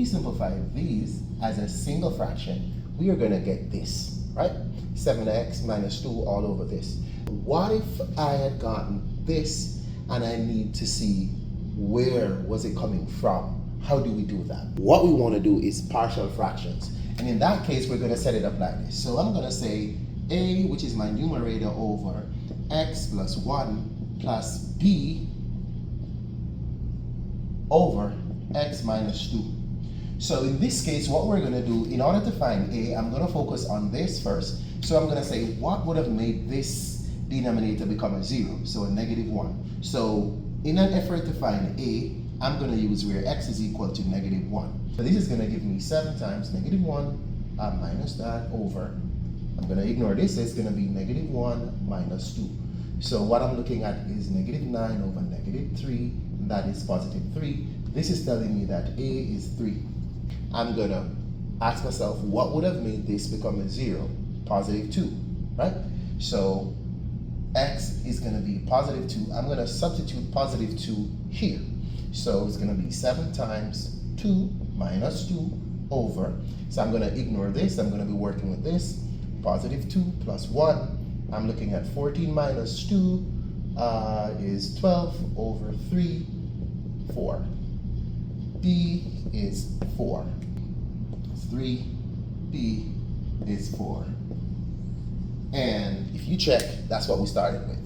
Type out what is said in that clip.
we simplify these as a single fraction, we are going to get this, right? 7x minus 2 all over this. What if I had gotten this and I need to see where was it coming from? How do we do that? What we want to do is partial fractions. And in that case, we're going to set it up like this. So I'm going to say a, which is my numerator, over x plus 1 plus b over x minus 2. So in this case, what we're going to do, in order to find a, I'm going to focus on this first. So I'm going to say, what would have made this denominator become a 0? So a negative 1. So in an effort to find a, I'm going to use where x is equal to negative 1. So this is going to give me 7 times negative 1 minus that over, I'm going to ignore this, so it's going to be negative 1 minus 2. So what I'm looking at is negative 9 over negative 3, that is positive 3. This is telling me that a is 3. I'm going to ask myself, what would have made this become a 0? Positive 2, right? So x is going to be positive 2. I'm going to substitute positive 2 here. So it's going to be 7 times 2 minus 2 over. So I'm going to ignore this. I'm going to be working with this. Positive 2 plus 1. I'm looking at 14 minus 2 is 12 over 3, 4. B is 4. 3, B is 4. And if you check, that's what we started with.